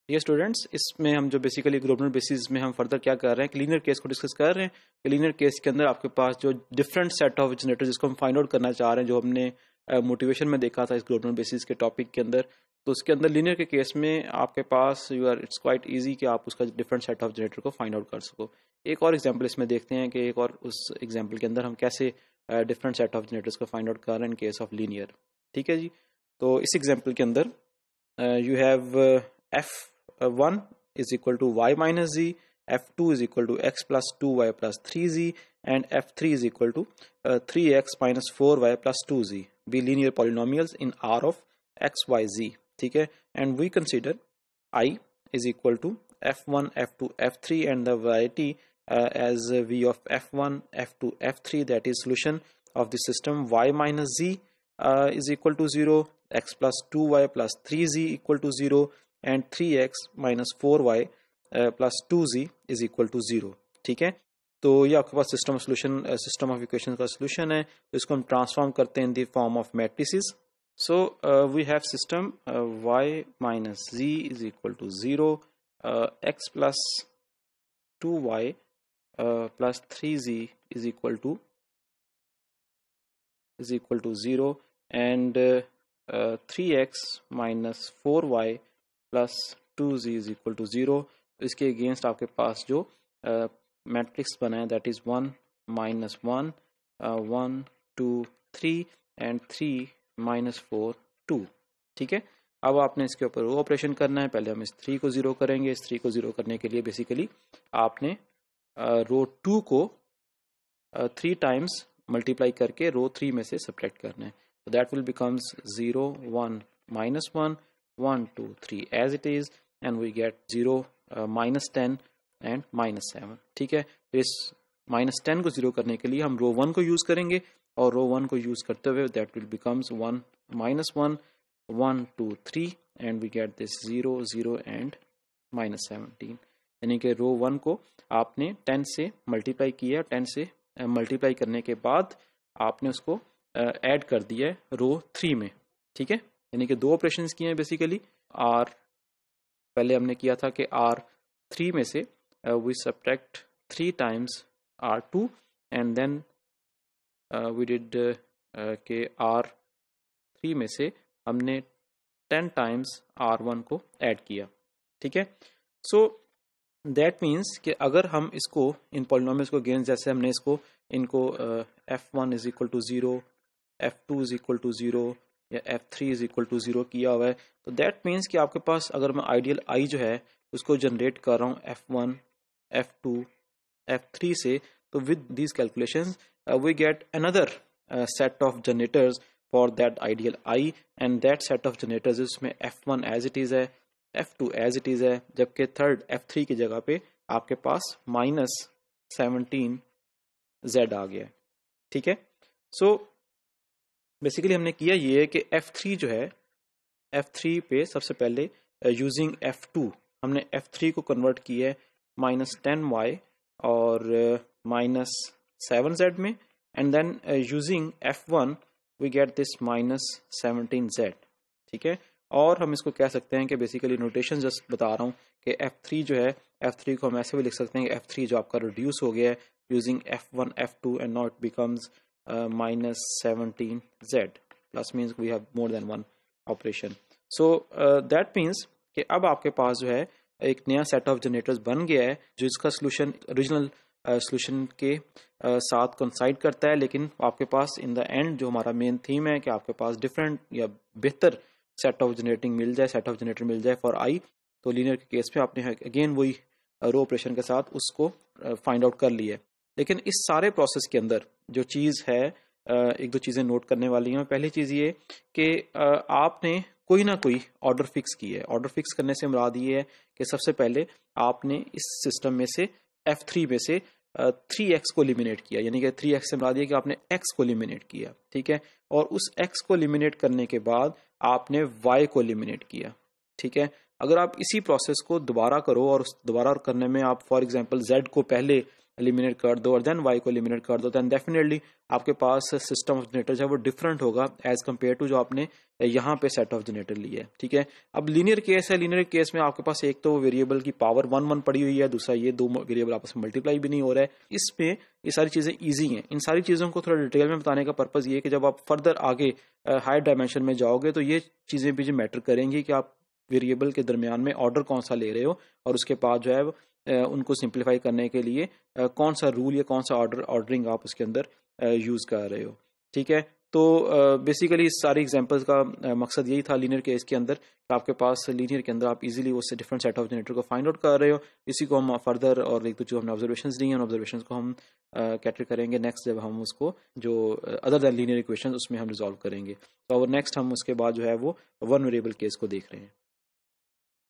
ये स्टूडेंट्स, इसमें हम जो बेसिकली ग्लोबल बेसिस में हम फर्दर क्या कर रहे हैं कि लीनियर केस को डिस्कस कर रहे हैं कि लीनियर केस के अंदर आपके पास जो डिफरेंट सेट ऑफ जनरेटर जिसको हम फाइंड आउट करना चाह रहे हैं, जो हमने मोटिवेशन में देखा था इस ग्लोबल बेसिस के टॉपिक के अंदर, तो उसके अंदर लीनियर के केस में आपके पास इट्स क्वाइट ईजी कि आप उसका डिफरेंट सेट ऑफ जनरेटर को फाइंड आउट कर सको। एक और एग्जाम्पल इसमें देखते हैं कि एक और उस एग्जाम्पल के अंदर हम कैसे डिफरेंट सेट ऑफ जनरेटर्स को फाइंड आउट कर रहे हैं इन केस ऑफ लीनियर। ठीक है जी, तो इस एग्जाम्पल के अंदर you have f1 is equal to y minus z, f2 is equal to x plus 2y plus 3z, and f3 is equal to 3x minus 4y plus 2z be linear polynomials in R of x, y, z. ठीक है, and we consider I is equal to f1, f2, f3 and the variety as v of f1, f2, f3, that is solution of the system y minus z is equal to 0, x plus 2y plus 3z equal to 0 and 3x minus 4y plus 2z is equal to 0। ठीक है, तो ये आपके पास system of equation का solution है। तो इसको हम ट्रांसफॉर्म करते हैं in the form of matrices. So we have system y minus z is equal to 0, x plus 2y plus 3z is equal to 0 and 3x minus 4y plus 2z is equal to 0। इसके against आपके पास जो matrix बना है that is 1 minus 1 1 2 3 and 3 minus 4 2। ठीक है, अब आपने इसके ऊपर रो ऑपरेशन करना है। पहले हम इस 3 को 0 करेंगे। इस 3 को 0 करने के लिए बेसिकली आपने रो 2 को 3 टाइम्स मल्टीप्लाई करके रो 3 में से सब्ट्रैक्ट करना है। So that will becomes 0 1 minus 1 1 2 3 as it is and we get 0 minus 10 and minus 7। ठीक है, तो इस minus 10 को 0 करने के लिए हम रो 1 को यूज करेंगे और रो 1 को यूज करते हुए that will becomes 1 minus 1 1 2 3 and we get this 0 0 and minus 17। यानी कि रो 1 को आपने 10 से मल्टीप्लाई किया, 10 से मल्टीप्लाई करने के बाद आपने उसको ऐड कर दिया है रो 3 में। ठीक है, यानी कि दो ऑपरेशंस किए हैं बेसिकली। आर पहले हमने किया था कि आर 3 में से we subtract 3 times R2 and then we did के R3 में से हमने 10 टाइम्स R1 को ऐड किया। ठीक है, सो दैट मीन्स कि अगर हम इसको इन पॉलिनोमियल्स को अगेन जैसे हमने इनको f1 is equal to 0, f2 is equal to 0 या f3 इज इक्वल टू 0 किया हुआ है, तो दैट मीन्स कि आपके पास अगर मैं आइडियल I जो है उसको जनरेट कर रहा हूँ f1, f2, f3 से, तो with these calculations we get another set of generators for that ideal I and that set of generators इसमें f1 एज इट इज है, f2 एज इट इज है, जबकि थर्ड f3 की जगह पे आपके पास -17 Z आ गया है। ठीक है, सो बेसिकली हमने किया ये है कि f3 जो है, f3 पे सबसे पहले यूजिंग f2 हमने f3 को कन्वर्ट किया है -10y और -7z में, and then using f1 we get this -17z। ठीक है, और हम इसको कह सकते हैं कि बेसिकली नोटेशन जस्ट बता रहा हूँ कि f3 जो है, f3 को हम ऐसे भी लिख सकते हैं कि f3 जो आपका रिड्यूस हो गया है using f1 f2 and now it becomes -17z plus means we have more than one operation. So that means कि अब आपके पास जो है एक नया सेट ऑफ जनरेटर्स बन गया है जिसका सोल्यूशन ओरिजिनल सोल्यूशन के साथ कंसाइड करता है, लेकिन आपके पास इन द एंड जो हमारा मेन थीम है कि आपके पास डिफरेंट या बेहतर सेट ऑफ जनरेटर मिल जाए फॉर I। तो लीनियर के केस में आपने अगेन वही रो ऑपरेशन के साथ उसको फाइंड आउट कर लिया है। लेकिन इस सारे प्रोसेस के अंदर जो चीज़ है, एक दो चीज़ें नोट करने वाली हैं। पहली चीज़ ये कि आपने कोई ना कोई ऑर्डर फिक्स किया है। ऑर्डर फिक्स करने से मुराद ये है कि सबसे पहले आपने इस सिस्टम में से f3 में से 3x को एलिमिनेट किया, यानी कि 3x से मुराद ये कि आपने x को एलिमिनेट किया। ठीक है, और उस x को एलिमिनेट करने के बाद आपने y को एलिमिनेट किया। ठीक है, अगर आप इसी प्रोसेस को दोबारा करो और उस दोबारा करने में आप फॉर एग्जांपल z को पहले एलिमिनेट कर दो और देन y को एलिमिनेट कर दो, देन डेफिनेटली आपके पास सिस्टम ऑफ जनरेटर जो है वो डिफरेंट होगा एज कम्पेयर टू जो आपने यहाँ पे सेट ऑफ जनरेटर लिया है। ठीक है, अब लीनियर केस है, लीनियर केस में आपके पास एक तो वेरिएबल की पावर 1 1 पड़ी हुई है, दूसरा ये दो वेरिएबल आपस में मल्टीप्लाई भी नहीं हो रहा है। इसमें ये सारी चीजें ईजी हैं। इन सारी चीजों को थोड़ा डिटेल में बताने का पर्पज ये है कि जब आप फर्दर आगे हायर डायमेंशन में जाओगे तो ये चीजें भी जो मैटर करेंगी कि आप वेरिएबल के दरमियान में ऑर्डर कौन सा ले रहे हो और उसके बाद जो है उनको सिंप्लीफाई करने के लिए कौन सा रूल या कौन सा ऑर्डरिंग आप उसके अंदर यूज कर रहे हो। ठीक है, तो बेसिकली इस सारी एग्जांपल्स का मकसद यही था लीनियर केस के अंदर कि आपके पास लीनियर के अंदर आप इजीली उससे डिफरेंट सेट ऑफ जनरेटर को फाइंड आउट कर रहे हो। इसी को हम फर्दर और एक तो जो हमने ऑब्जर्वेशंस दी हैं उन ऑब्जर्वेशंस को हम कैटर करेंगे नेक्स्ट जब हम उसको जो अदर दैन लीनियर इक्वेशन उसमें हम रिजॉल्व करेंगे। तो और नेक्स्ट हम उसके बाद जो है वो वन वेरिएबल केस को देख रहे हैं।